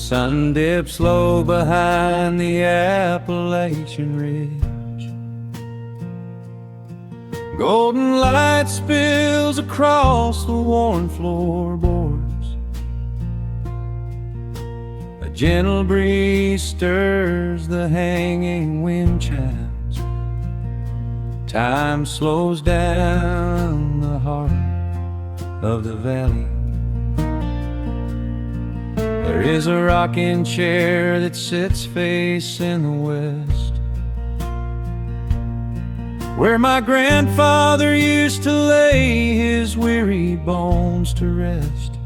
sun dips low behind the Appalachian Ridge. Golden light spills across the worn floorboards. A gentle breeze stirs the hanging wind chimes. Time slows down the heart of the valley. There is a rocking chair that sits facing the west, where my grandfather used to lay his weary bones to rest.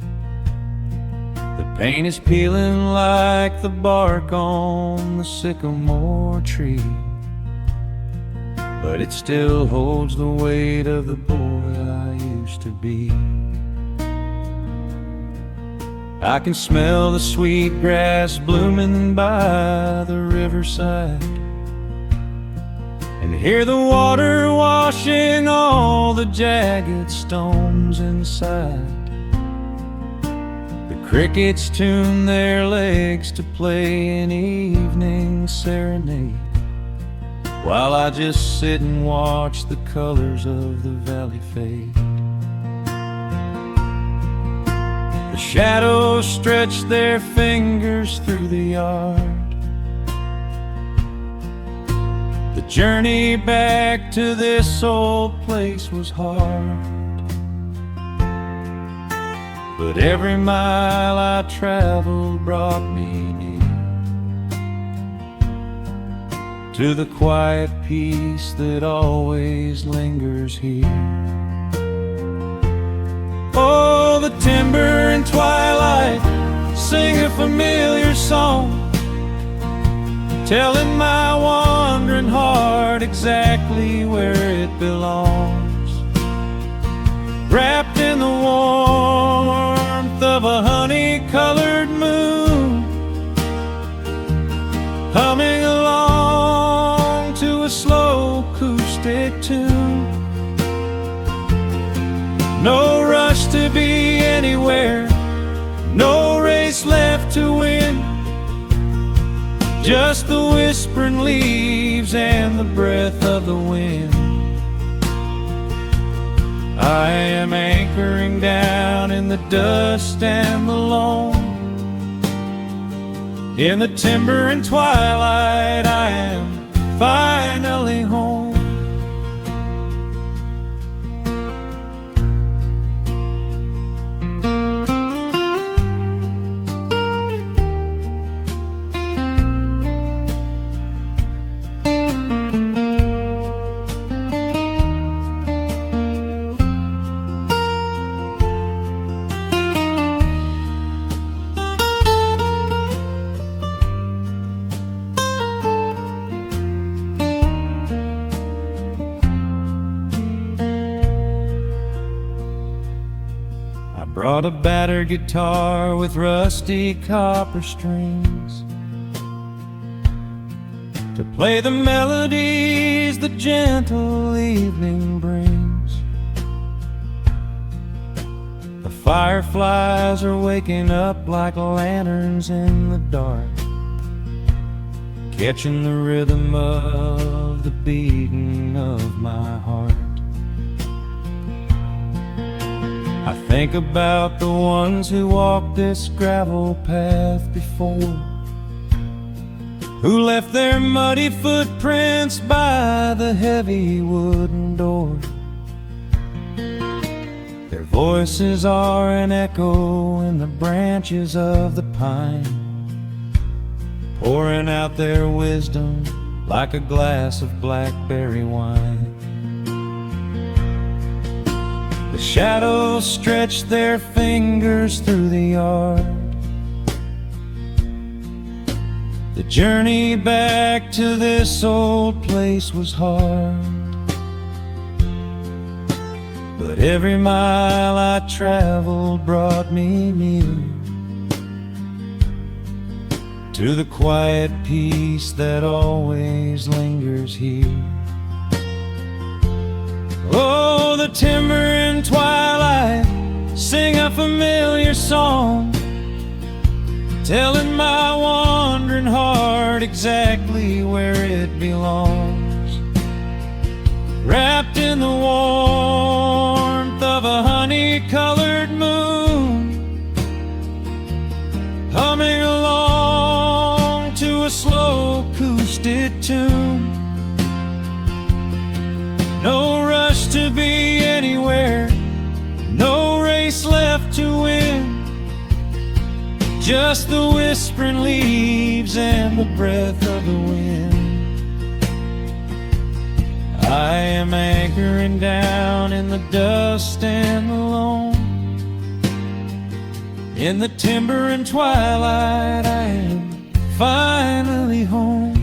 The paint is peeling like the bark on the sycamore tree, but it still holds the weight of the boy I used to be. I can smell the sweet grass blooming by the riverside, and hear the water washing all the jagged stones inside. The crickets tune their legs to play an evening serenade, while I just sit and watch the colors of the valley fade. The shadows stretch their fingers through the yard. The journey back to this old place was hard, but every mile I traveled brought me near to the quiet peace that always lingers here. Oh, the timber and twilight sing a familiar song, telling my wandering heart exactly where it belongs. Wrapped in the warmth of a honey-colored moon, humming along to a slow acoustic tune. No rush to be anywhere, no race left to win, just the whispering leaves and the breath of the wind. I am anchoring down in the dust and the loam. In the timber and twilight I am finally home. Brought a battered guitar with rusty copper strings to play the melodies the gentle evening brings. The fireflies are waking up like lanterns in the dark, catching the rhythm of the beating of my heart. I think about the ones who walked this gravel path before, who left their muddy footprints by the heavy wooden door. Their voices are an echo in the branches of the pine, pouring out their wisdom like a glass of blackberry wine. The shadows stretch their fingers through the yard. The journey back to this old place was hard, but every mile I traveled brought me near to the quiet peace that always lingers here. Oh, the timber and twilight sing a familiar song, telling my wandering heart exactly where it belongs. Wrapped in the warmth of a honey-colored moon, humming along to a slow acoustic tune. No rush to be anywhere, no race left to win, just the whispering leaves and the breath of the wind. I am anchoring down in the dust and the loam. In the timber and twilight, I am finally home.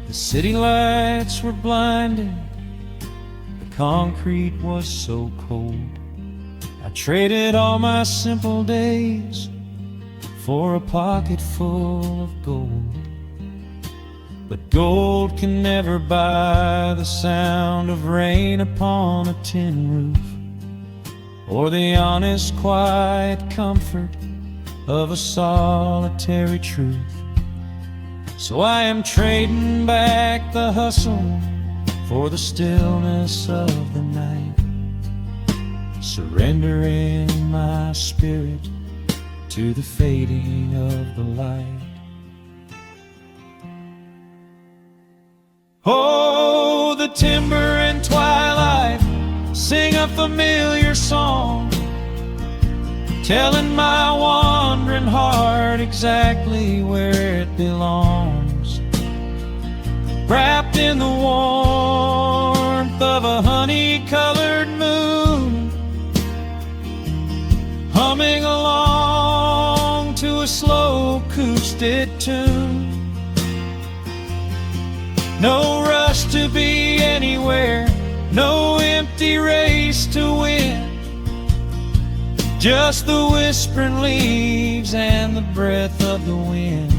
The city lights were blinding, the concrete was so cold. I traded all my simple days for a pocket full of gold. But gold can never buy the sound of rain upon a tin roof, or the honest, quiet comfort of a solitary truth. So I am trading back the hustle for the stillness of the night, surrendering my spirit to the fading of the light. Oh, the timber and twilight sing a familiar song, telling my wandering heart exactly where it belongs. Wrapped in the warmth of a honey-colored moon, humming along to a slow acoustic tune. No rush to be anywhere, no empty race to win, just the whispering leaves and the breath of the wind.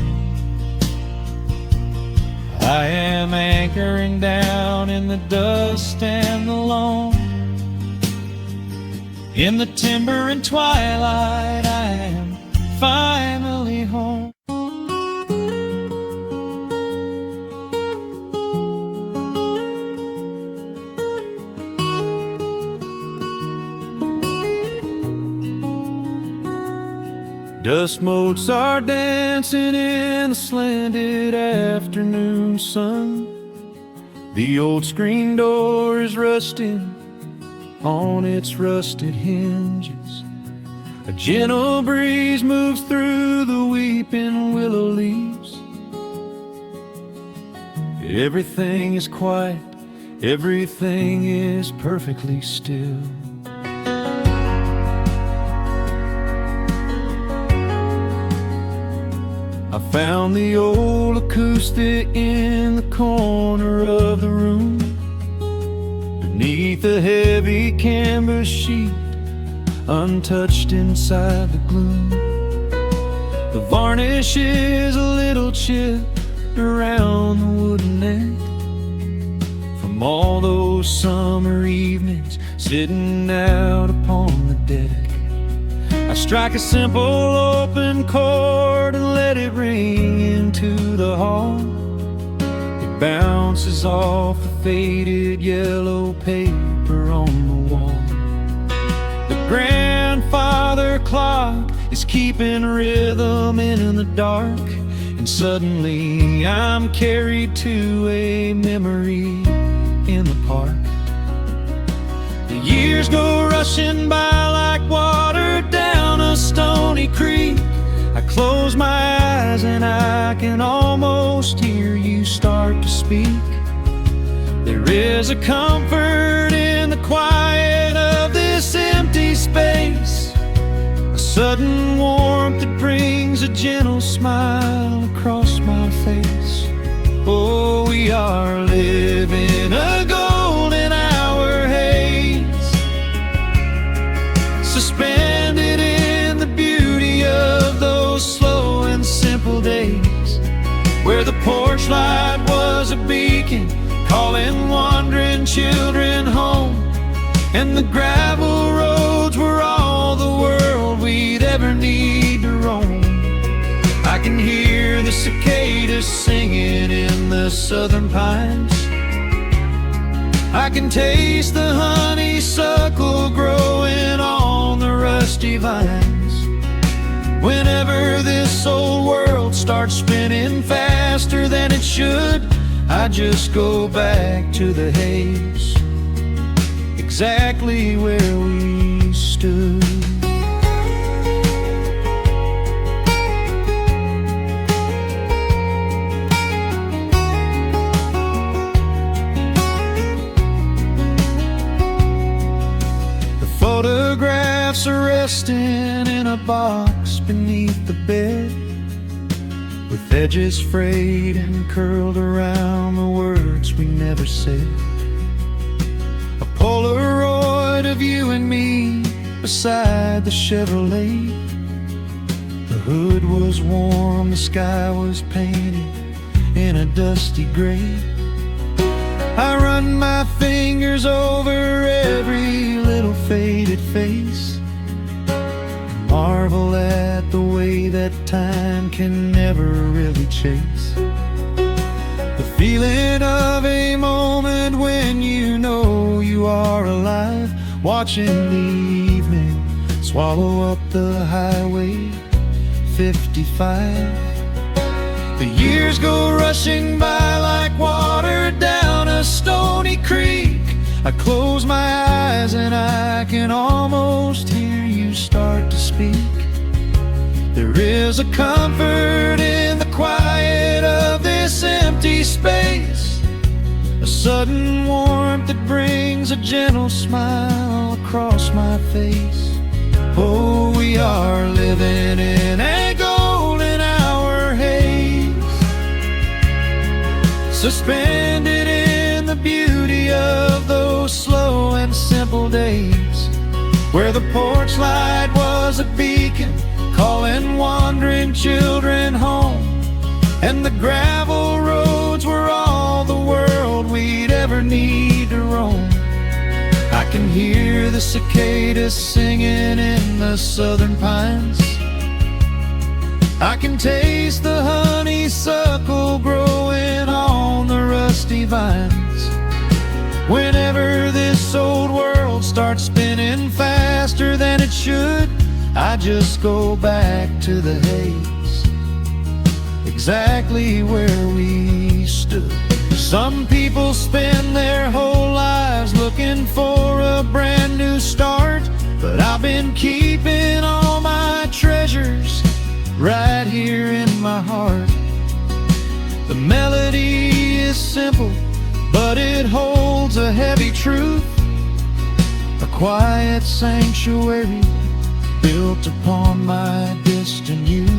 I am anchoring down in the dust and the loam. In the timber and twilight, I am finally home. Dust motes are dancing in the slanted afternoon sun. The old screen door is rusting on its rusted hinges. A gentle breeze moves through the weeping willow leaves. Everything is quiet, everything is perfectly still. I found the old acoustic in the corner of the room, beneath a heavy canvas sheet, untouched inside the gloom. The varnish is a little chipped around the wooden neck, from all those summer evenings sitting out upon the deck. I strike a simple open chord and let it ring into the hall. It bounces off the faded yellow paper on the wall. The grandfather clock is keeping rhythm in the dark, and suddenly I'm carried to a memory in the park. The years go rushing by like water down a stony creek. I close my eyes and I can almost hear you start to speak. There is a comfort in the quiet of this empty space, a sudden warmth that brings a gentle smile across my face. Oh, we are living a golden hour haze, suspended in the beauty of those slow and simple days, where the porch light was a beacon calling wandering children home, and the gravel roads were all the world we'd ever need to roam. I can hear the cicadas singing in the southern pines. I can taste the honeysuckle growing on the rusty vines. Whenever this old world starts spinning faster than it should, I just go back to the haze, exactly where we stood. Photographs are resting in a box beneath the bed, with edges frayed and curled around the words we never said. A Polaroid of you and me beside the Chevrolet. The hood was warm, the sky was painted in a dusty gray. I run my fingers over every little faded face, marvel at the way that time can never really chase. The feeling of a moment when you know you are alive, watching the evening swallow up the highway 55. The years go rushing by like water down a stony creek. I close my eyes and I can almost hear you start to speak. There is a comfort in the quiet of this empty space, a sudden warmth that brings a gentle smile across my face. Oh, we are living in a golden hour haze, suspended in the beauty of those slow and simple days, where the porch light was a beacon calling wandering children home, and the gravel roads were all the world we'd ever need to roam. I can hear the cicadas singing in the southern pines. I can taste the honeysuckle growing on the rusty vines. Whenever this old world starts spinning faster than it should, I just go back to the haze, exactly where we stood. Some people spend their whole lives looking for a brand new start, but I've been keeping all my treasures right here in my heart. The melody is simple, but it holds a heavy truth, a quiet sanctuary built upon my distant youth.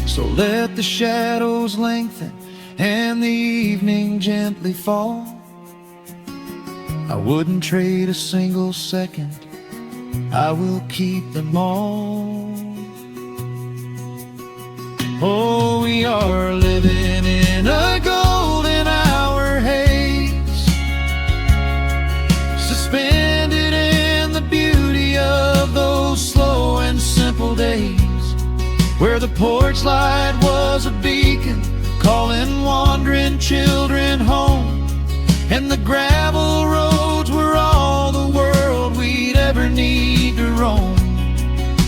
So let the shadows lengthen and the evening gently fall. I wouldn't trade a single second, I will keep them all. Oh, we are living in a golden hour haze, suspended in the beauty of those slow and simple days, where the porch light was a beacon calling wandering children home, and the gravel roads were all the world we'd ever need to roam.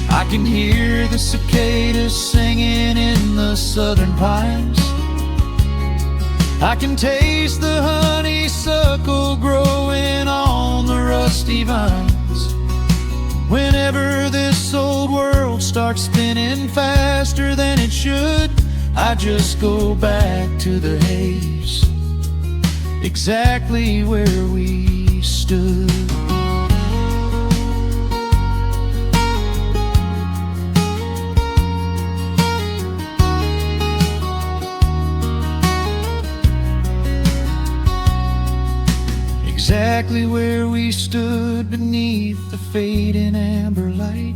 I can hear the cicadas singing in the southern pines. I can taste the honeysuckle growing on the rusty vines. Whenever this old world starts spinning faster than it should, I just go back to the haze, exactly where we stood. Exactly where we stood beneath the fading amber light.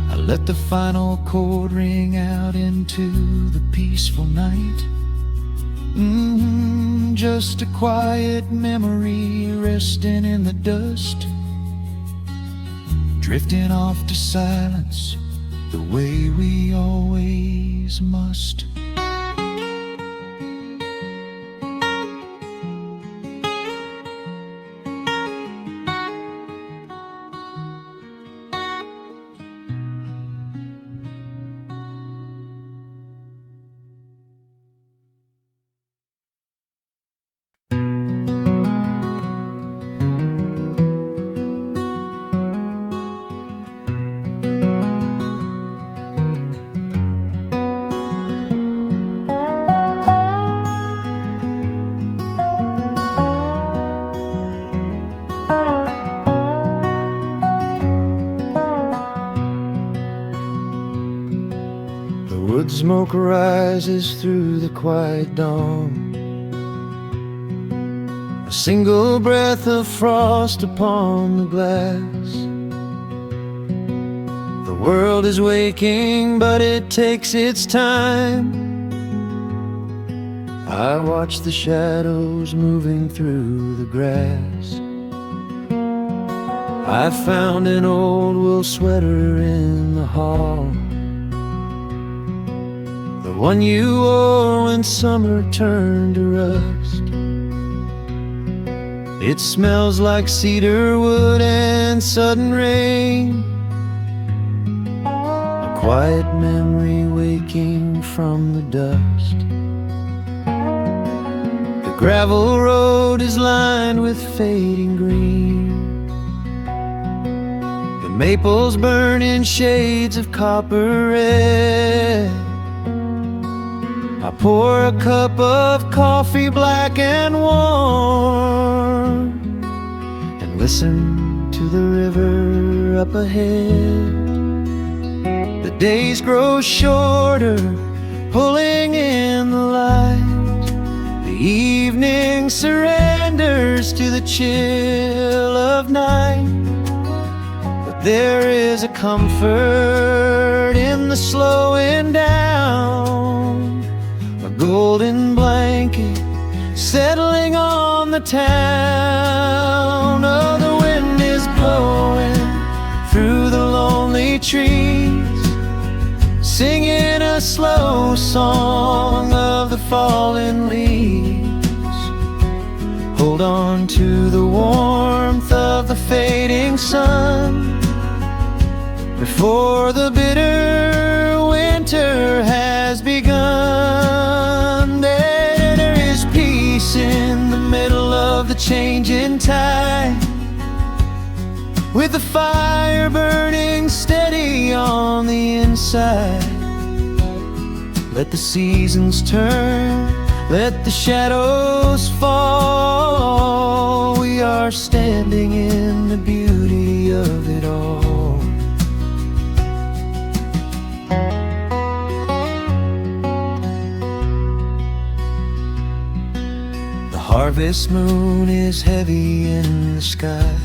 I let the final chord ring out into the peaceful night. Just a quiet memory resting in the dust, drifting off to silence the way we always must. Wood smoke rises through the quiet dawn, a single breath of frost upon the glass. The world is waking, but it takes its time. I watch the shadows moving through the grass. I found an old wool sweater in the hall, the one you wore when summer turned to rust. It smells like cedar wood and sudden rain, a quiet memory waking from the dust. The gravel road is lined with fading green, the maples burn in shades of copper red. I pour a cup of coffee black and warm, and listen to the river up ahead. The days grow shorter, pulling in the light. The evening surrenders to the chill of night. But there is a comfort in the slowing down, a golden blanket settling on the town. Oh, the wind is blowing through the lonely trees, singing a slow song of the fallen leaves. Hold on to the warmth of the fading sun before the bitter winter has begun. There is peace in the middle of the changing tide, with the fire burning steady on the inside. Let the seasons turn, let the shadows fall. We are standing in the beauty of it all. The harvest moon is heavy in the sky,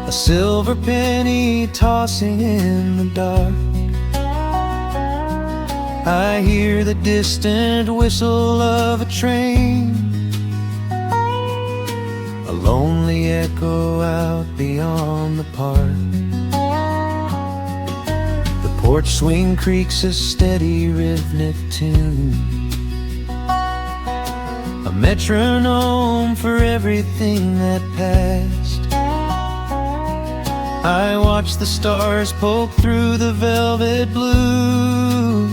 a silver penny tossing in the dark. I hear the distant whistle of a train, a lonely echo out beyond the park. The porch swing creaks a steady rhythmic tune, a metronome for everything that passed. I watch the stars poke through the velvet blue,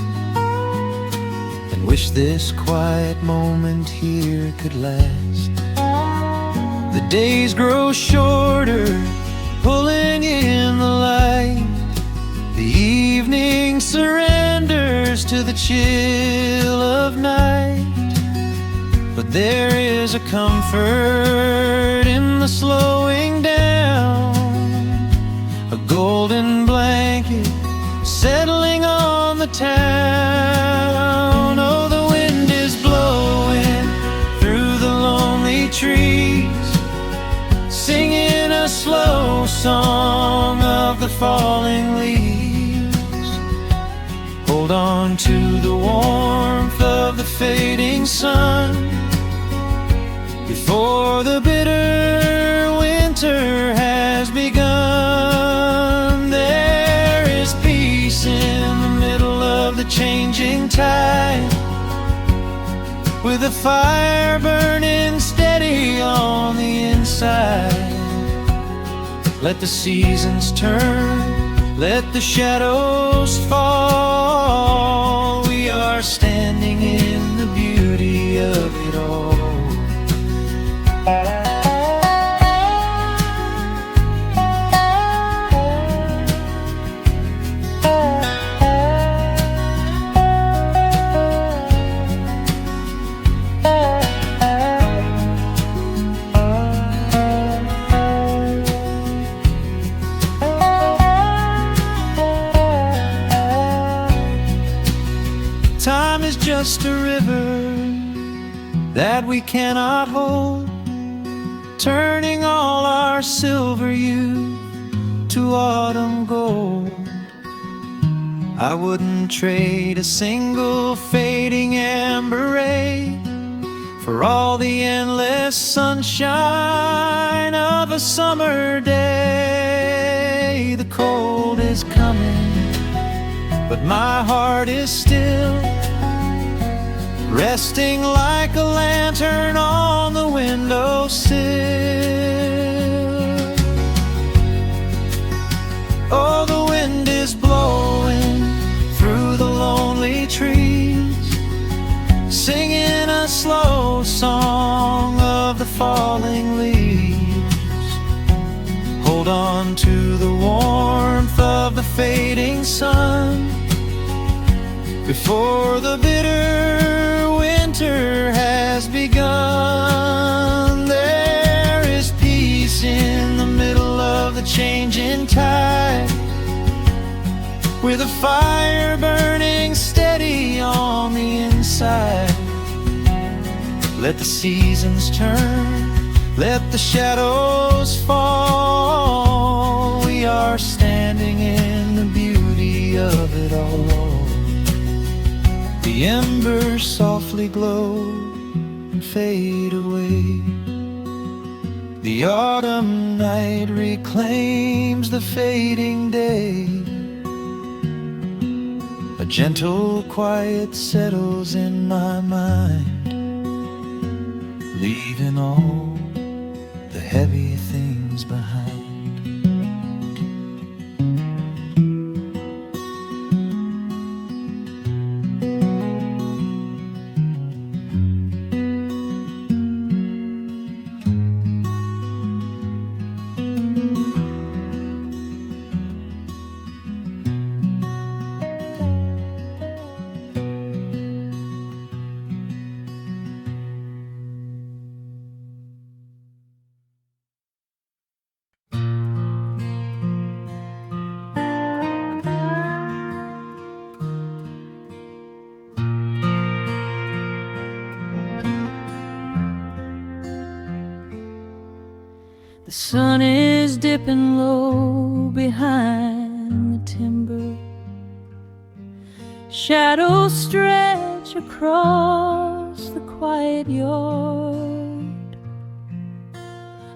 and wish this quiet moment here could last. The days grow shorter, pulling in the light. The evening surrenders to the chill of night. But there is a comfort in the slowing down, a golden blanket settling on the town. Oh, the wind is blowing through the lonely trees, singing a slow song of the falling leaves. Hold on to the warmth of the fading sun before the bitter winter has begun. changing tide, with a fire burning steady on the inside. Let the seasons turn, let the shadows fall. We are standing in the beauty of it all. Time is just a river that we cannot hold, turning all our silver youth to autumn gold. I wouldn't trade a single fading amber ray for all the endless sunshine of a summer day. The cold is coming, but my heart is still resting like a lantern on the windowsill. Oh, the wind is blowing through the lonely trees, singing a slow song of the falling leaves. Hold on to the warmth of the fading sun before the bitter winter has begun. There is peace in the middle of the changing tide, with a fire burning steady on the inside. Let the seasons turn, let the shadows fall. We are standing in the beauty of it all. The embers softly glow and fade away. The autumn night reclaims the fading day. A gentle quiet settles in my mind, leaving all the heavy things behind. The sun is dipping low behind the timber. Shadows stretch across the quiet yard.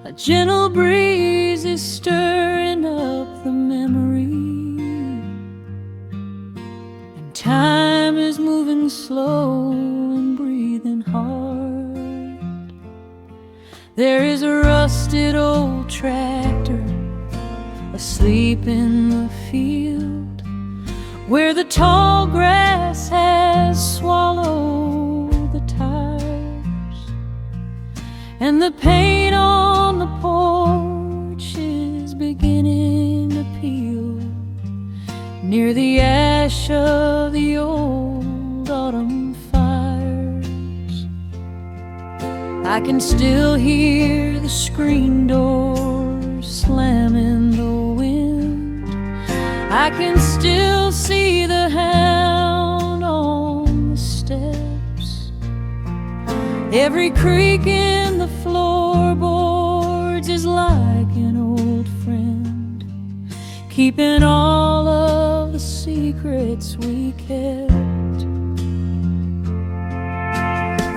A gentle breeze is stirring up the memory, and time is moving slow and breathing hard. There is a rusted old tractor asleep in the field, where the tall grass has swallowed the tires, and the paint on the porch is beginning to peel near the ash of the old autumn fires. I can still hear the screen door slam in the wind. I can still see the hound on the steps. Every creak in the floorboards is like an old friend, keeping all of the secrets we kept.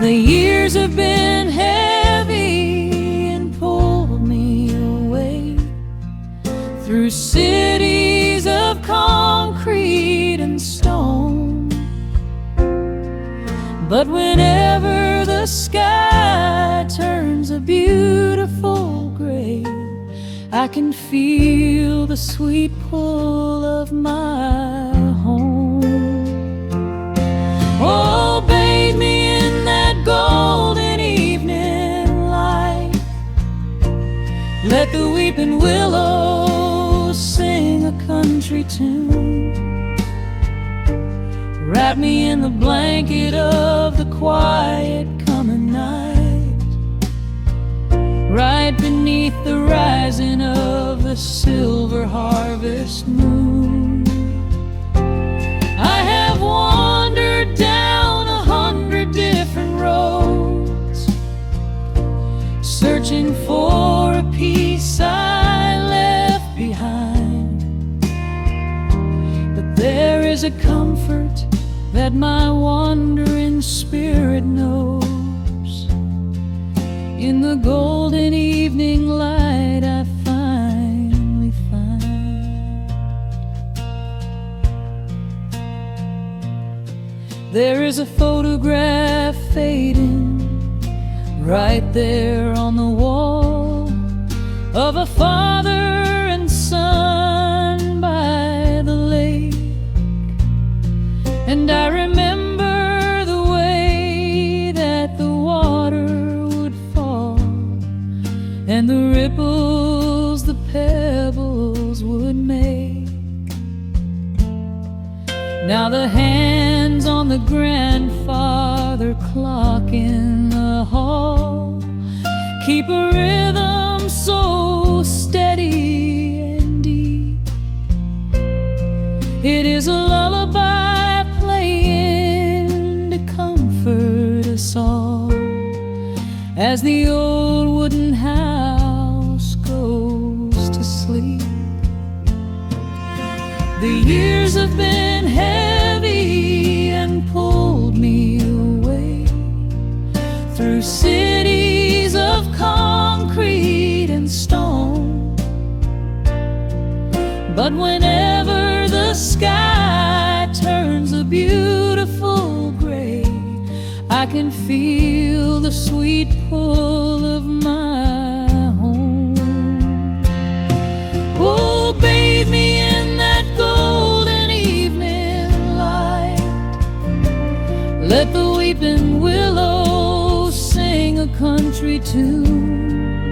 The years have been heavy and pulled me away through cities of concrete and stone. I can feel the sweet pull of my home. Oh, bathe me in that golden evening light. Let the weeping willows sing a country tune. Wrap me in the blanket of the quiet coming night, right beneath the rising of the silver harvest moon. I have wandered down 100 different roads, searching for a piece I left behind. But there is a comfort that my wandering spirit knows. In the golden evening light I finally find. There is a photograph fading right there on the wall, of a father and son by the lake. And I remember the way that the water would fall, and the ripples the pebbles would make. Now the hands on the grandfather clock in the hall keep a rhythm so steady and deep. It is a lullaby playing to comfort us all, as the old wooden house goes to sleep. The years have been heavy and pulled me away through cities of concrete and stone. But whenever the sky turns a beautiful gray, I can feel the sweet pull of my home. Oh, bathe me in that golden evening light. Let the weeping willows sing a country tune.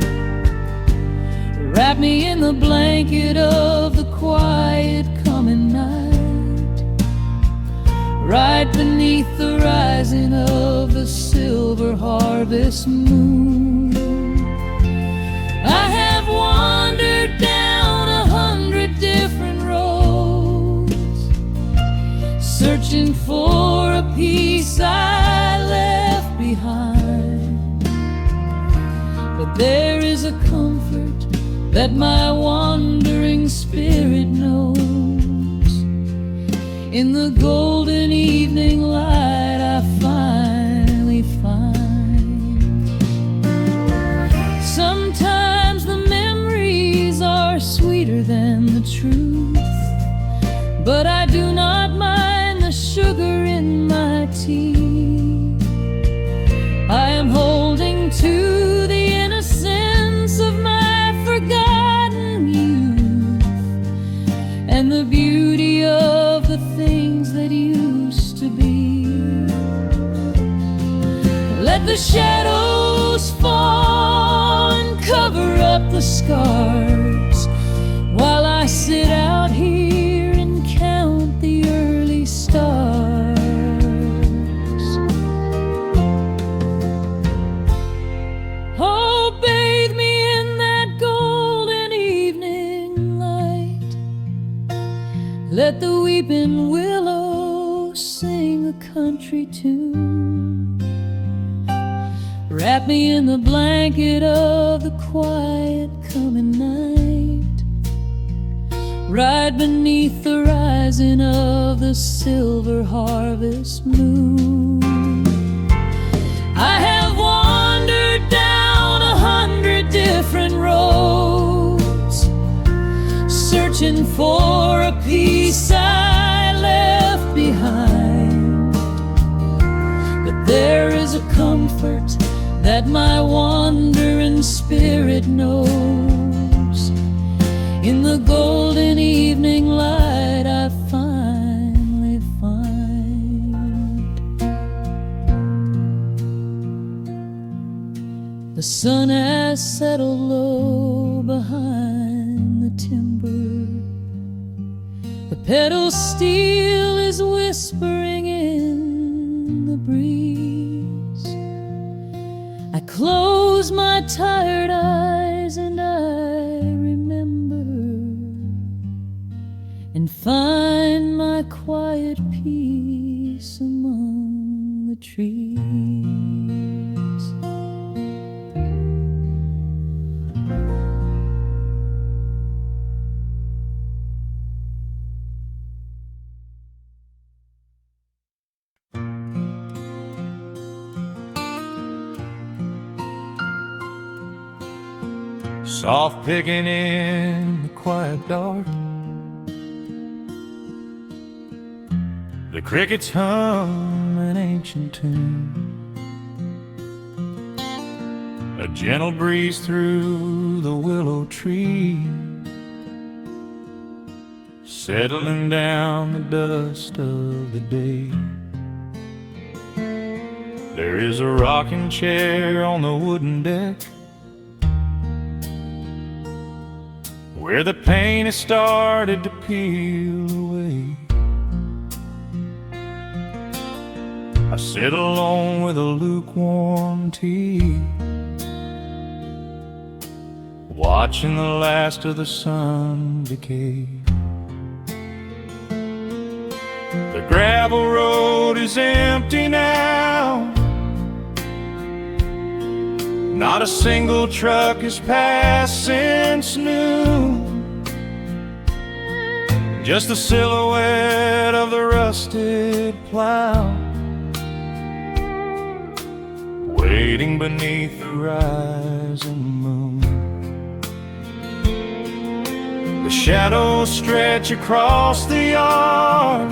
Wrap me in the blanket of the quiet coming night, right beneath the rising of the silver harvest moon. I have wandered down 100 different roads, searching for a piece I left behind. But there is a comfort that my wandering spirit knows. In the golden evening light I finally find. Sometimes the memories are sweeter than the truth, but I do not mind the sugar in my tea. I am holding to the innocence of my forgotten youth, and the beauty of the things that used to be. Let the shadows fall and cover up the scars, while I sit out here and count the early stars. Oh, bathe me in that golden evening light. Let the weeping willows sing a country tune. Wrap me in the blanket of the quiet coming night, right beneath the rising of the silver harvest moon. I have wandered down 100 different roads, searching for a piece I left behind. But there is a comfort that my wandering spirit knows. In the golden evening light I finally find the sun has settled low behind the timber. The pedal steel is whispering in the breeze. I close my tired eyes and I remember and find my quiet peace among the trees. Soft picking in the quiet dark, the crickets hum an ancient tune. A gentle breeze through the willow tree, settling down the dust of the day. There is a rocking chair on the wooden deck, where the paint has started to peel away. I sit alone with a lukewarm tea, watching the last of the sun decay. The gravel road is empty now, not a single truck has passed since noon. Just the silhouette of the rusted plow, waiting beneath the rising moon. The shadows stretch across the yard,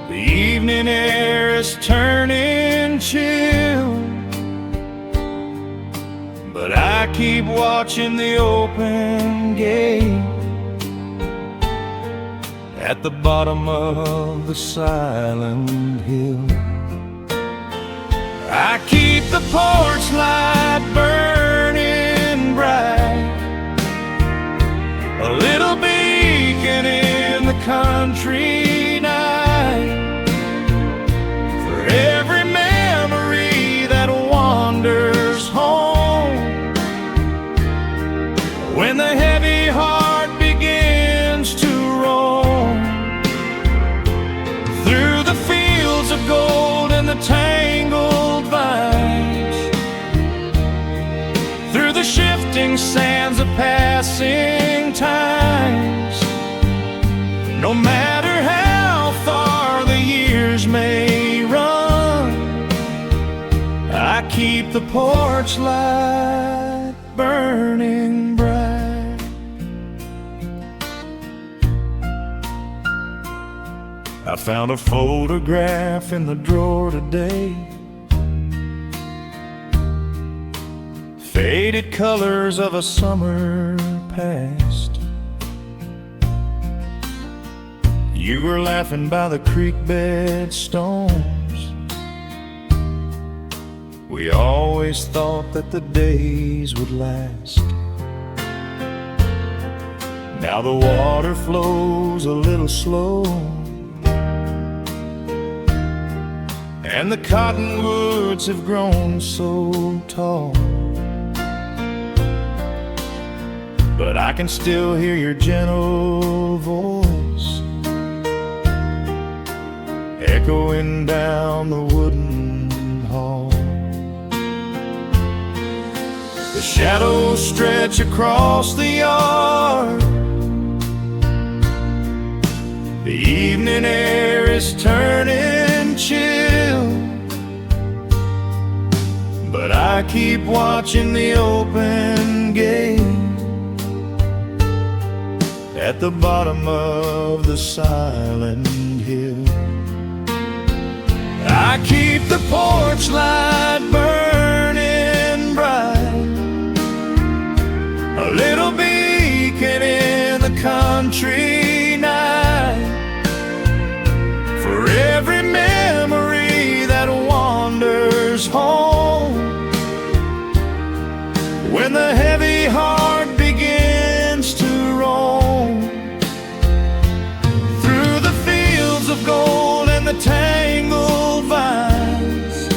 the evening air is turning chill, but I keep watching the open gate at the bottom of the silent hill. I keep the porch light burning bright, a little beacon in the country night, for every memory that wanders home. When the heavy heart begins to roam through the fields of gold and the tangled vines, through the shifting sands of passing times, no matter how far the years may run, I keep the porch light burning bright. I found a photograph in the drawer today, faded colors of a summer past. You were laughing by the creek bed stones. We always thought that the days would last. Now the water flows a little slow, and the cottonwoods have grown so tall, but I can still hear your gentle voice echoing down the wooden hall. The shadows stretch across the yard, the evening air is turning chill, but I keep watching the open gate at the bottom of the silent hill. I keep the porch light burning bright, a country night, for every memory that wanders home. When the heavy heart begins to roam through the fields of gold and the tangled vines,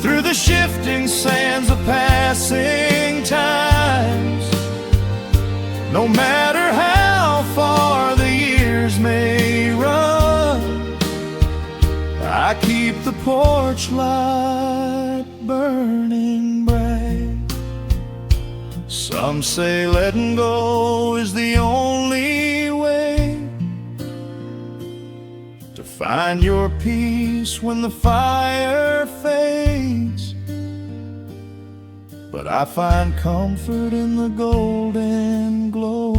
through the shifting sands of passing times, no matter how far the years may run, I keep the porch light burning bright. Some say letting go is the only way to find your peace when the fire fades, but I find comfort in the golden glow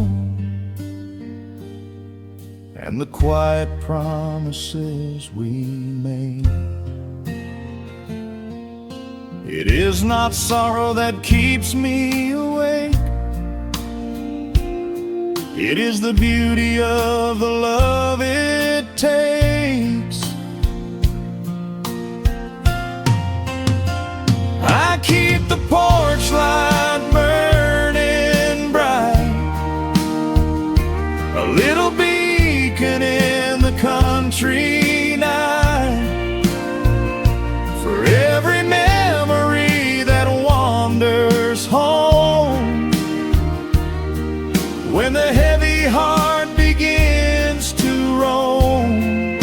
and the quiet promises we made. It is not sorrow that keeps me awake, it is the beauty of the love it takes. I keep the porch light burning bright, a little beacon in the country night, for every memory that wanders home. When the heavy heart begins to roam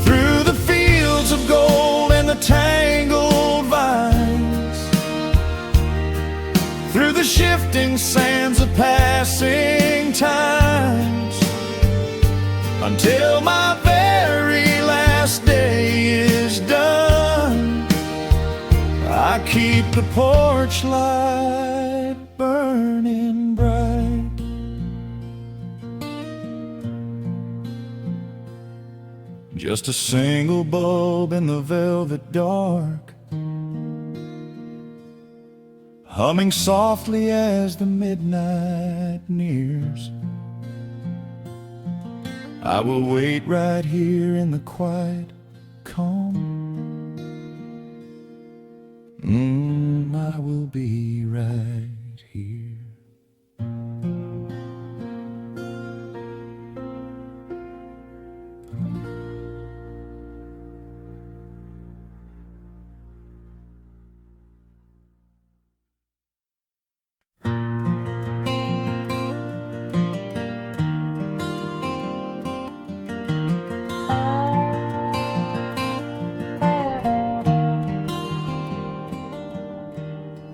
through the fields of gold and the tangled vines, through the shifting sands of passing times, until my very last day is done, I keep the porch light burning bright. Just a single bulb in the velvet dark, humming softly as the midnight nears. I will wait right here in the quiet calm. I will be right here.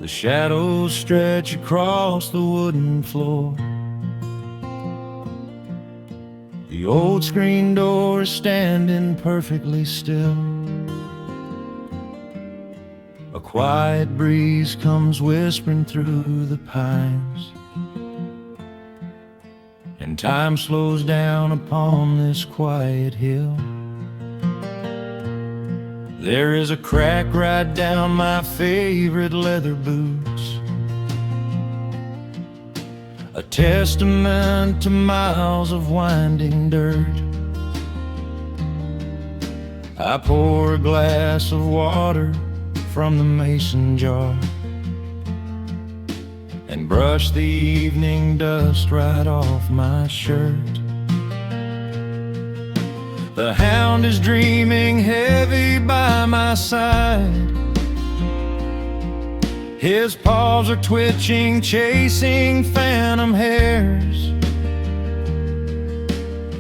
The shadows stretch across the wooden floor. The old screen door is standing perfectly still. A quiet breeze comes whispering through the pines, and time slows down upon this quiet hill. There is a crack right down my favorite leather boots, a testament to miles of winding dirt. I pour a glass of water from the mason jar and brush the evening dust right off my shirt. The hound is dreaming heavy by my side. His paws are twitching, chasing phantom hares.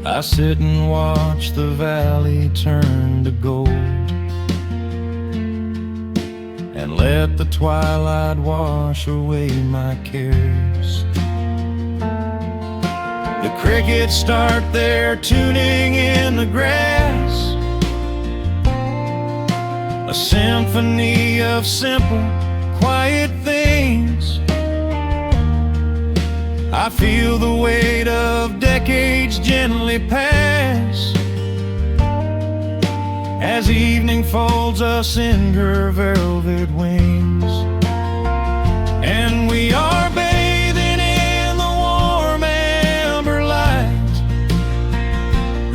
I sit and watch the valley turn to gold and let the twilight wash away my cares. The crickets start their tuning in the grass, a symphony of simple, quiet things. I feel the weight of decades gently pass as evening folds us in her velvet wings, and we are bathing in the warmth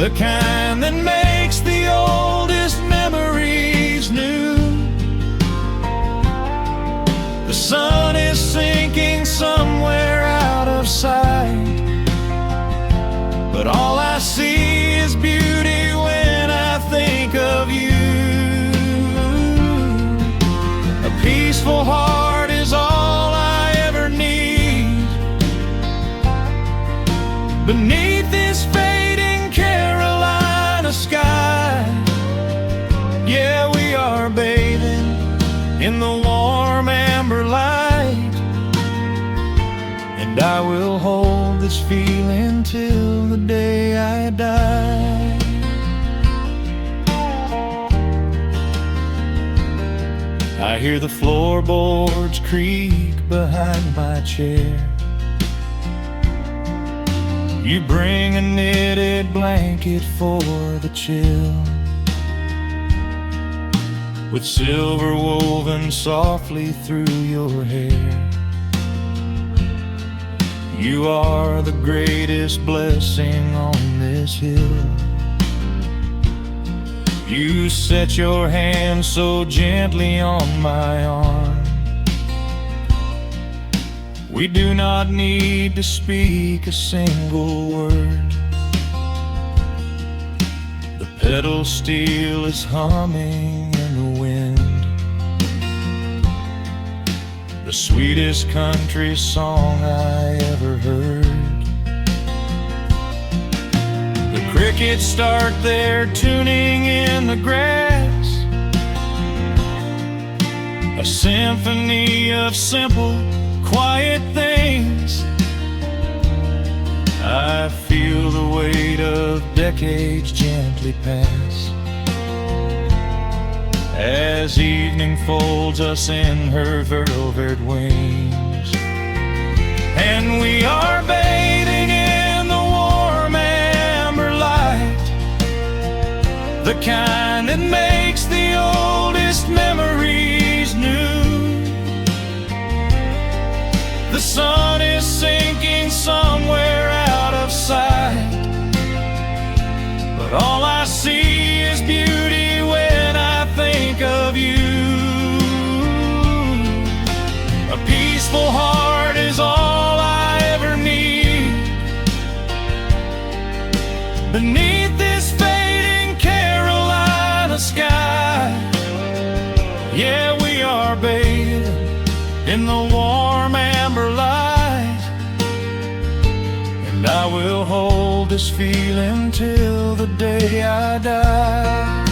the kind that makes the oldest memories new. The sun is sinking somewhere out of sight, but all I see is beauty when I think of you. A peaceful heart is all I ever need. Beneath this fading Carolina sky, yeah, we are bathing in the warm amber light. And I will hold this feeling till the day I die. I hear the floorboards creak behind my chair. You bring a knitted blanket for the chill, with silver woven softly through your hair. You are the greatest blessing on this hill. You set your hand so gently on my arm. We do not need to speak a single word. The pedal steel is humming in the wind, the sweetest country song I ever heard. The crickets start their tuning in the grass, a symphony of simple, quiet things. I feel the weight of decades gently pass, as evening folds us in her velvet wings. And we are bathing in the warm amber light, the kind that makes the oldest memories new. The sun is sinking somewhere out of sight, but all I see is beauty when I think of you. A peaceful heart is all I ever need. Beneath this fading Carolina sky, yeah, we are bathing in the warm amber light. And I will hold this feeling till the day I die.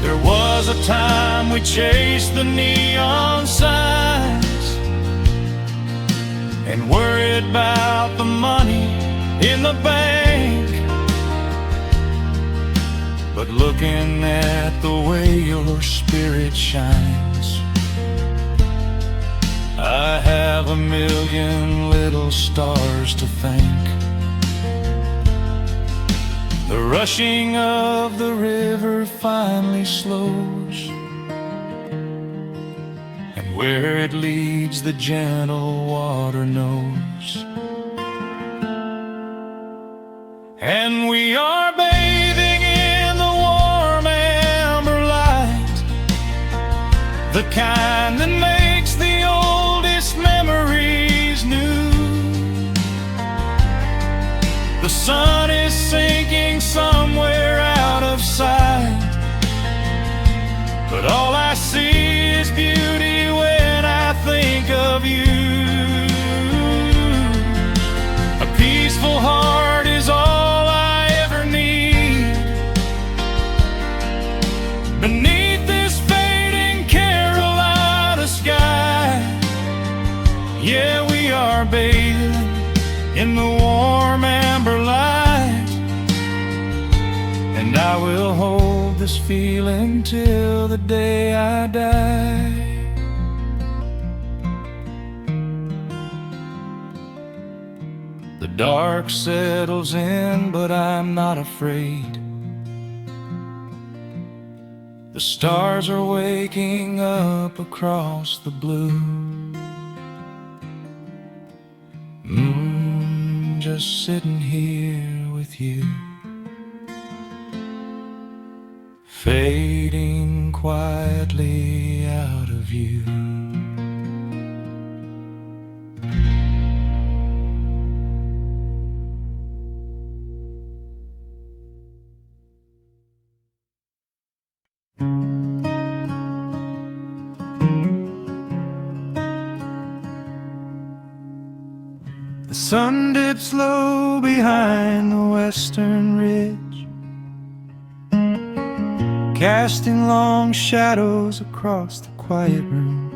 There was a time we chased the neon signs and worried about the money in the bank. But looking at the way your spirit shines, I have a million little stars to thank. The rushing of the river finally slows, and where it leads the gentle water knows. And we are bathing in the warm amber light, the kind that makes the oldest memories new. The sun is sinking somewhere out of sight, but all I see is beauty when I think of you. A peaceful heart is all I ever need. Beneath this fading Carolina sky, yeah, we are bathing in the warm amber light. And I will hold this feeling till the day I die. The dark settles in, but I'm not afraid. The stars are waking up across the blue. Just sitting here with with you, fading quietly out of view. The sun dips low behind the western ridge, casting long shadows across the quiet room.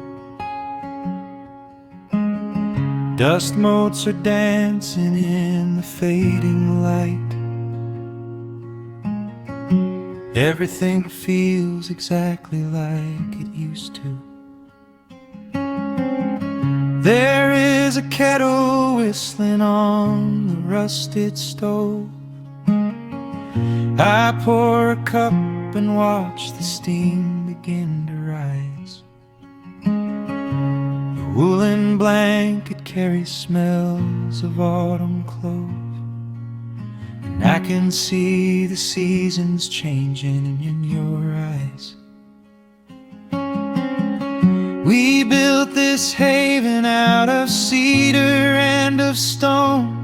Dust motes are dancing in the fading light. Everything feels exactly like it used to. There is a kettle whistling on the rusted stove. I pour a cup and watch the steam begin to rise. The woolen blanket carries smells of autumn clothes, and I can see the seasons changing in your eyes. We built this haven out of cedar and of stone,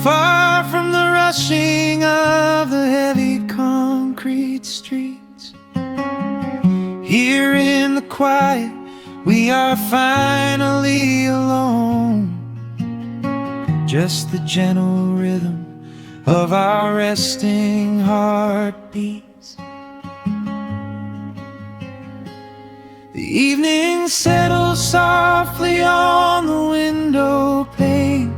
far from the rushing of the heavy concrete streets. Here in the quiet, we are finally alone. Just the gentle rhythm of our resting heartbeats. The evening settles softly on the window pane.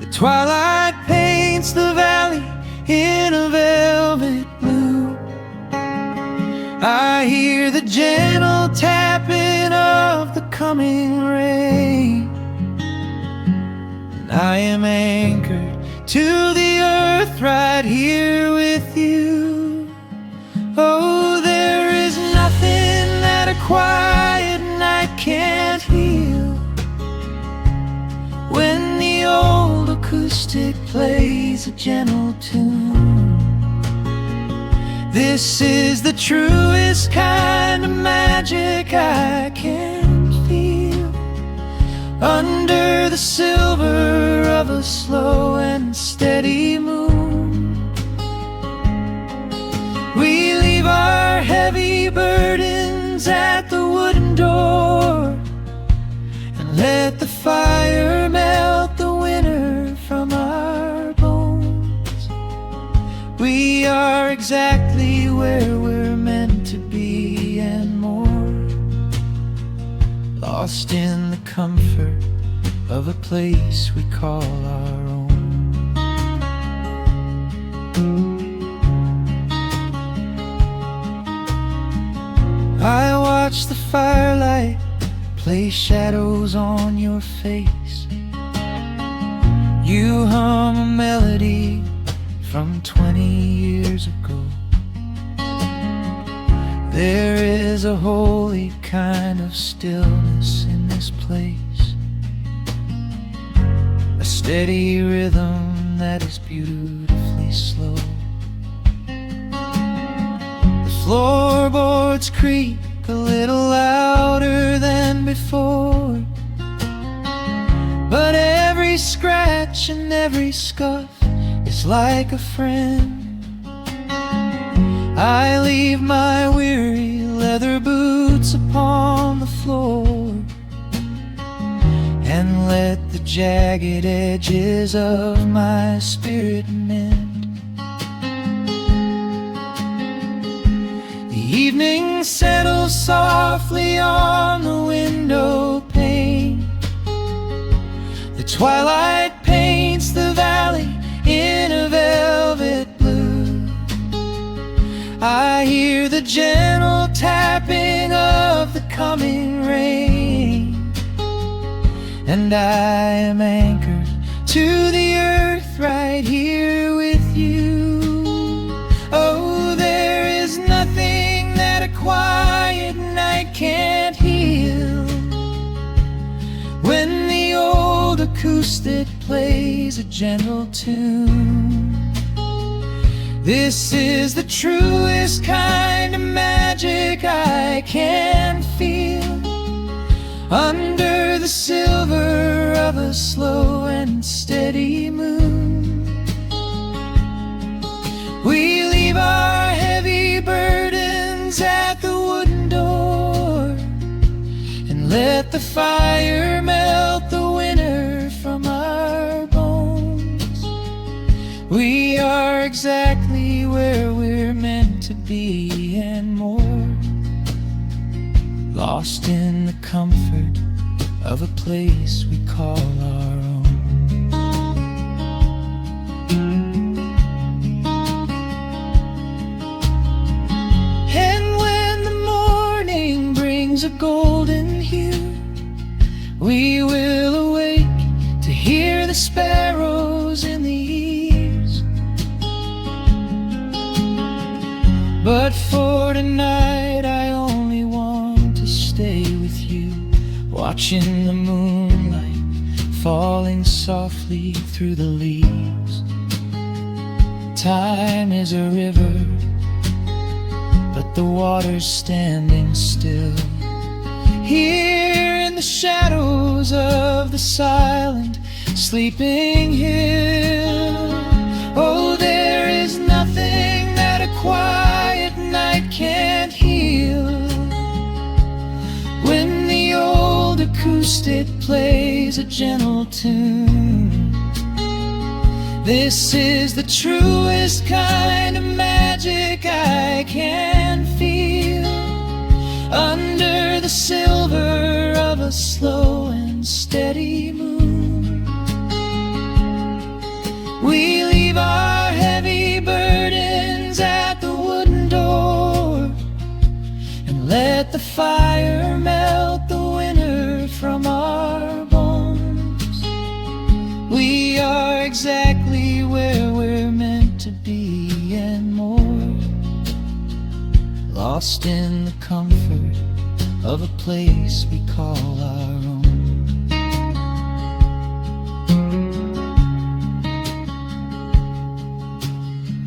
The twilight paints the valley in a velvet blue. I hear the gentle tapping of the coming rain, and I am anchored to the earth right here with you. Oh, there is nothing that a quiet night can't heal, when the old acoustic plays a gentle tune. This is the truest kind of magic I can feel, under the silver of a slow and steady moon. We leave our heavy burdens at the wooden door, and let the fire melt the winter from our bones. We are exactly where we're meant to be and more, lost in the comfort of a place we call our own. I watch the firelight play shadows on your face. You hum a melody from 20 years ago. There is a holy kind of stillness in this place, a steady rhythm that is beautifully slow. The floorboards creak a little louder than before, but every scratch and every scuff is like a friend. I leave my weary leather boots upon the floor, and let the jagged edges of my spirit mend. The evening settles softly on the window pane. The twilight paints the valley in a velvet blue. I hear the gentle tapping of the coming rain, and I am anchored to the earth right here with you. Oh, there is nothing that a quiet night can't heal, when the old acoustic plays a gentle tune. This is the truest kind of magic I can feel, under the silver of a slow and steady moon. We leave our heavy burdens at the wooden door, and let the fire melt the winter from our bones. We are exactly where we're meant to be and more, lost in the comfort of a place we call our own. And when the morning brings a golden hue, we will awake to hear the sparrows in the eaves. But for tonight I only want to stay with you, watching the moonlight falling softly through the leaves. Time is a river, but the water's standing still. Here in the shadows of the silent, sleeping hill. Oh, there is nothing that a quiet night can't heal. When the old acoustic plays a gentle tune, this is the truest kind of magic I can feel, under the silver of a slow and steady moon. We leave our heavy burdens at the wooden door, and let the fire melt the winter from our bones. We are exactly where we're meant to be and more, lost in the comfort of a place we call our own.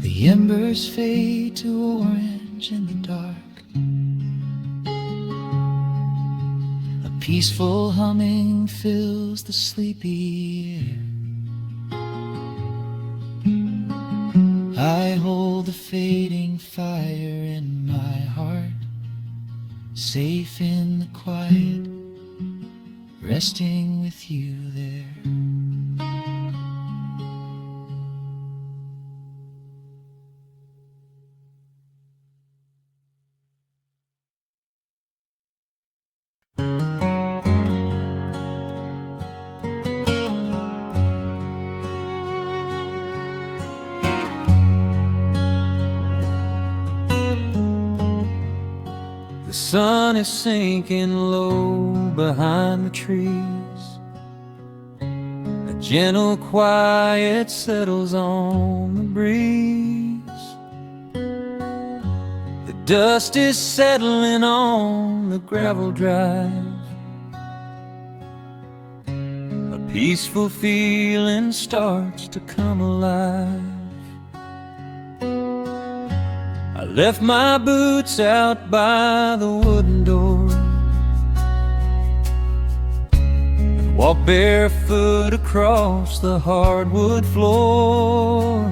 The embers fade to orange in the dark. A peaceful humming fills the sleepy air. I hold the fading fire in my heart, safe in the quiet, resting with you there. The sun is sinking low behind the trees. A gentle quiet settles on the breeze. The dust is settling on the gravel drive. A peaceful feeling starts to come alive. I left my boots out by the wooden door and walked barefoot across the hardwood floor.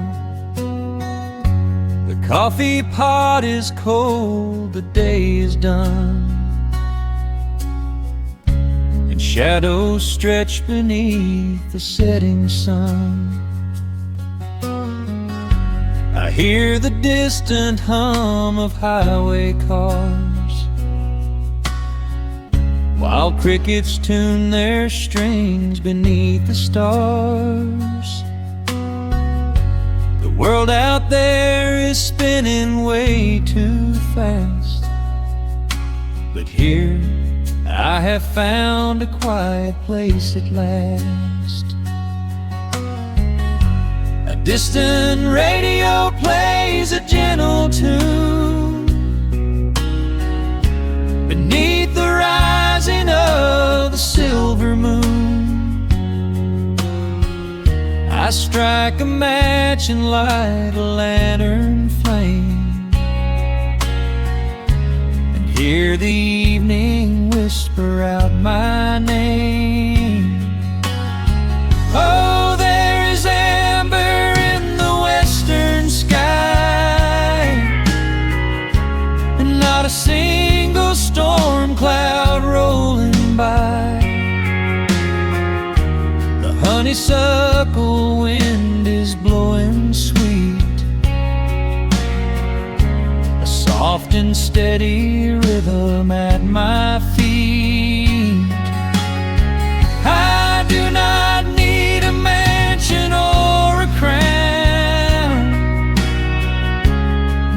The coffee pot is cold, the day is done, and shadows stretch beneath the setting sun. I hear the distant hum of highway cars, while crickets tune their strings beneath the stars. The world out there is spinning way too fast, but here I have found a quiet place at last. A distant radio plays a gentle tune beneath the rising of the silver moon. I strike a match and light a lantern flame, and hear the evening whisper out my name. Oh, there is amber in the western sky, and not a single storm cloud rolling by. The honeysuckle wind is blowing sweet, a soft and steady rhythm at my feet. I do not need a mansion or a crown,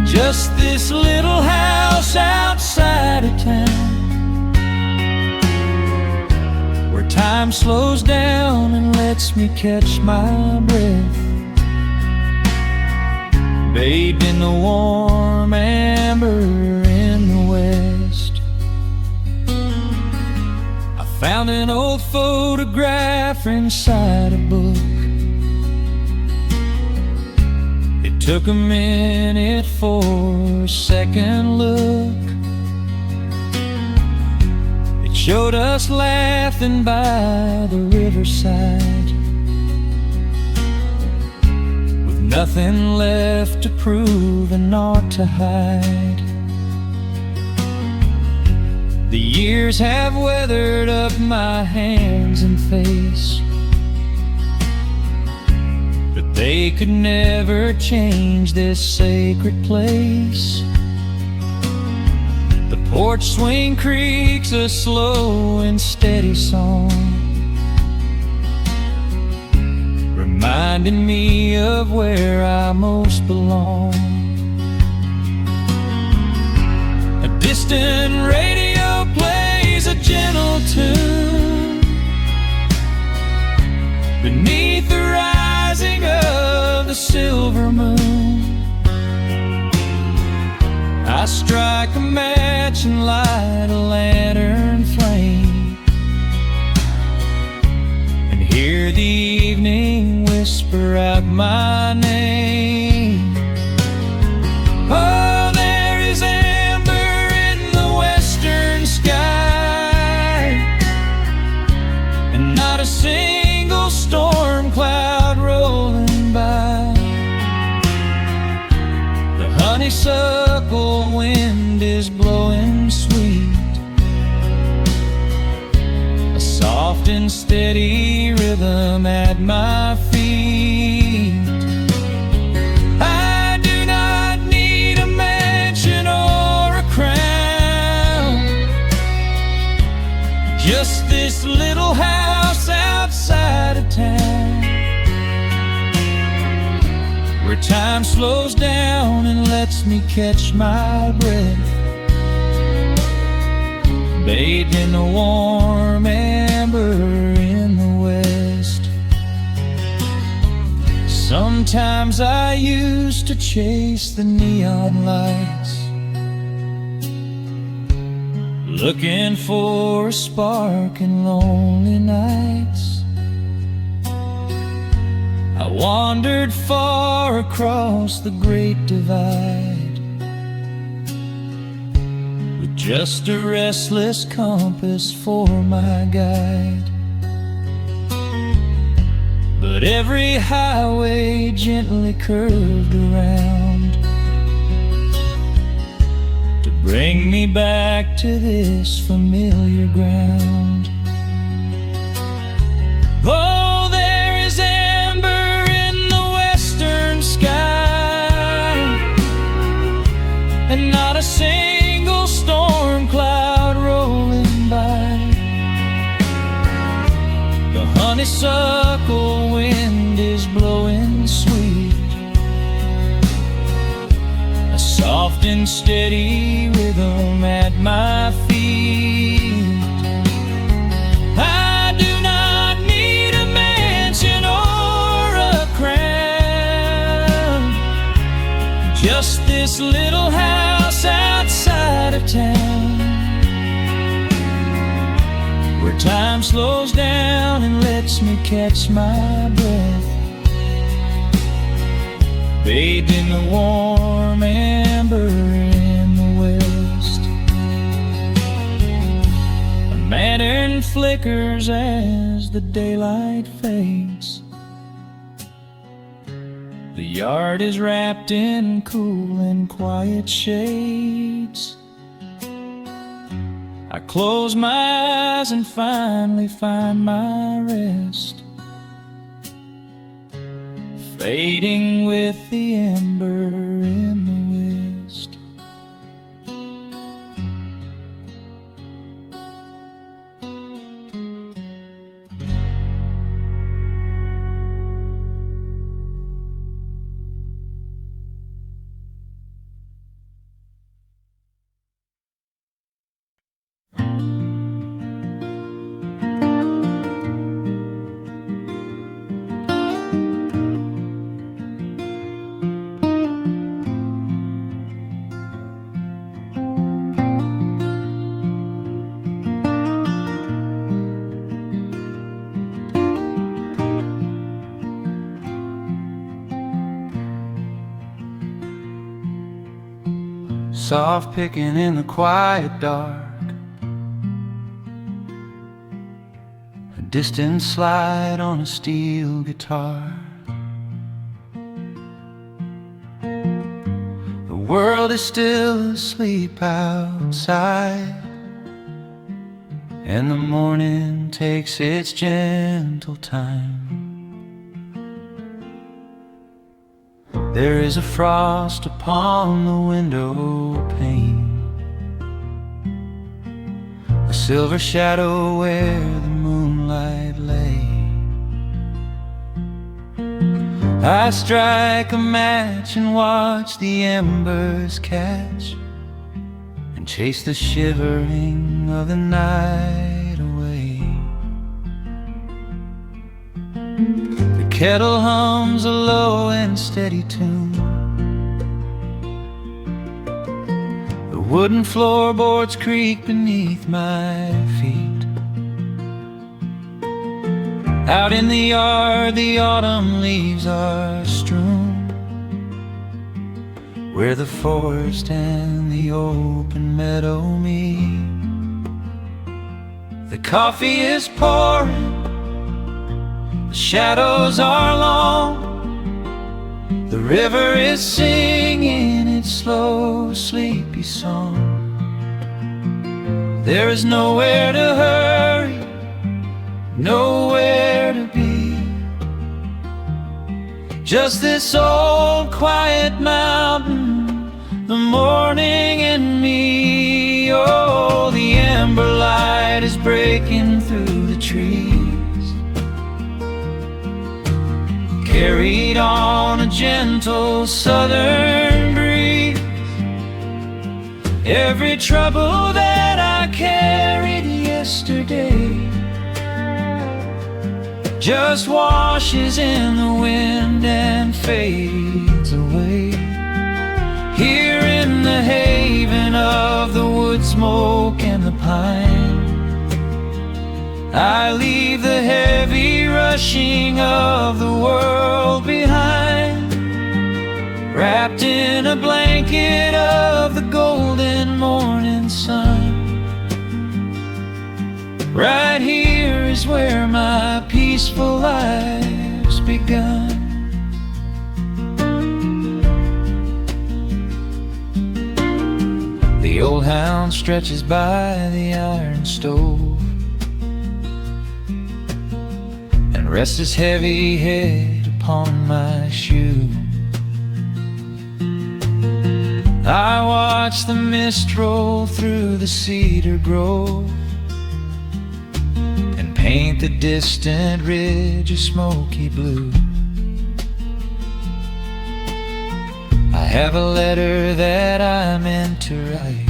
just this little house outside of town, where time slows down and lets me catch my breath, bathed in the warm amber in the west. I found an old photograph inside a book. It took a minute for a second look. It showed us laughing by the riverside, with nothing left to prove and naught to hide. The years have weathered up my hands and face, but they could never change this sacred place. The porch swing creaks a slow and steady song, reminding me of where I most belong. A distant radio plays a gentle tune beneath the rising of the silver moon. I strike a match and light a lantern flame, and hear the evening whisper out my name. Oh, there is amber in the western sky, and not a single storm cloud rolling by. The honeysuckle wind is blowing sweet, a soft and steady rhythm at my feet. I do not need a mansion or a crown, just this little house outside of town, where time slows down and lets me catch my breath, bathed in the warm amber in the west. Sometimes I used to chase the neon lights, looking for a spark in lonely nights. I wandered far across the great divide, with just a restless compass for my guide. But every highway gently curved around to bring me back to this familiar ground. Oh, there is amber in the western sky, and not a single storm cloud rolling by. The honeysuckle wind is blowing sweet, a soft and steady rhythm at my feet. I do not need a mansion or a crown, just this little house outside of town, where time slows down and lets me catch my breath, bathed in the warm amber in the west. A lantern flickers as the daylight fades. The yard is wrapped in cool and quiet shades. I close my eyes and finally find my rest, fading with the ember in the west. Soft picking in the quiet dark, a distant slide on a steel guitar. The world is still asleep outside, and the morning takes its gentle time. There is a frost upon the window pane, a silver shadow where the moonlight lay. I strike a match and watch the embers catch, and chase the shivering of the night away. The kettle hums a low and steady tune, the wooden floorboards creak beneath my feet. Out in the yard the autumn leaves are strewn, where the forest and the open meadow meet. The coffee is pouring, the shadows are long, the river is singing its slow, sleepy song. There is nowhere to hurry, nowhere to be, just this old quiet mountain, the morning and me. Oh, the amber light is breaking through the trees, carried on a gentle southern breeze. Every trouble that I carried yesterday just washes in the wind and fades away. Here in the haven of the wood smoke and the pine, I leave the heavy rushing of the world behind, wrapped in a blanket of the golden morning sun. Right here is where my peaceful life's begun. The old hound stretches by the iron stove and rests his heavy head upon my shoe. I watch the mist roll through the cedar grove and paint the distant ridge a smoky blue. I have a letter that I meant to write,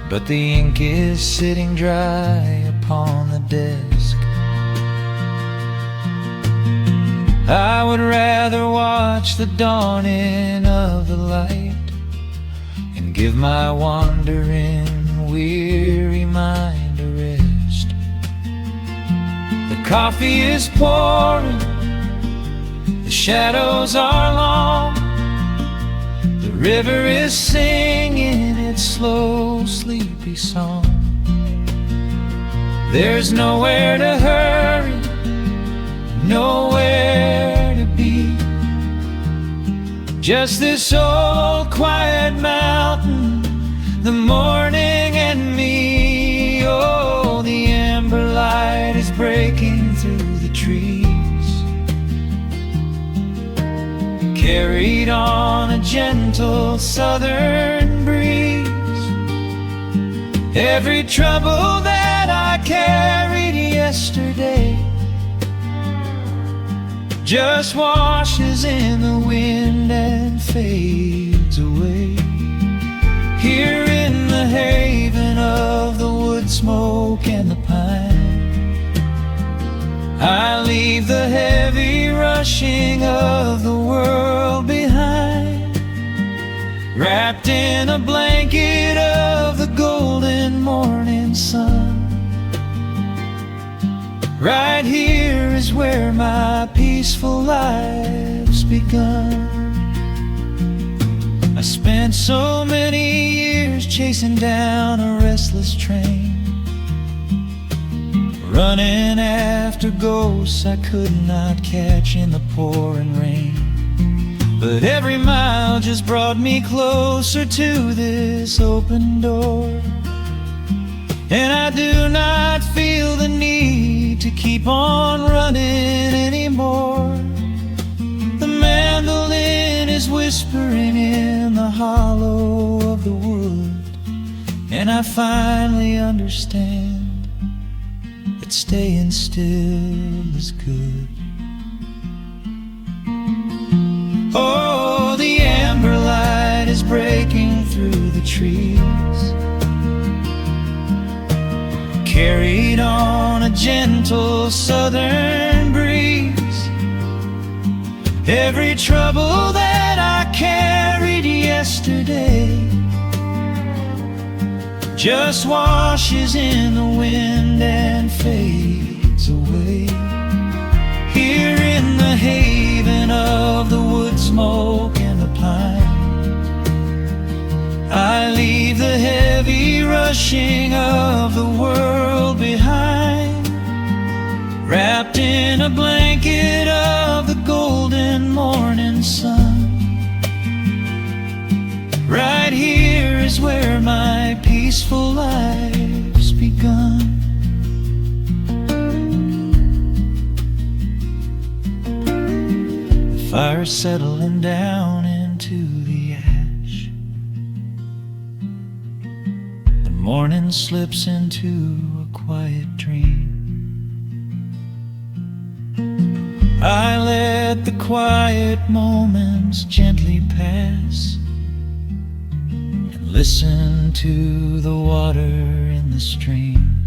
but the ink is sitting dry upon the desk. I would rather watch the dawning of the light and give my wandering, weary mind a rest. The coffee is pouring, the The shadows are long, the river is singing its slow, sleepy song. There's nowhere to hurry, nowhere to be, just this old quiet mountain, the morning and me. Oh, the amber light is breaking through the trees, carried on a gentle southern breeze. Every trouble that I carried yesterday just washes in the wind and fades away. Here in the haven of the wood smoke and the pine, I leave the heavy rushing of the world behind, wrapped in a blanket of the golden morning sun. Right here is where my peaceful life's begun. I spent so many years chasing down a restless train, running after ghosts I could not catch in the pouring rain. But every mile just brought me closer to this open door, and I do not feel the need to keep on running anymore. The mandolin is whispering in the hollow of the wood, and I finally understand that staying still is good. Oh, the amber light is breaking through the trees, carried on a gentle southern breeze. Every trouble that I carried yesterday just washes in the wind and fades away. Here in the haven of the wood smoke and the pine, I leave the heavy rushing of the world behind, wrapped in a blanket of the golden morning sun. Right here is where my peaceful life's begun. The fire's settling down into the ash, the morning slips into a quiet dream. I let the quiet moments gently pass and listen to the water in the stream.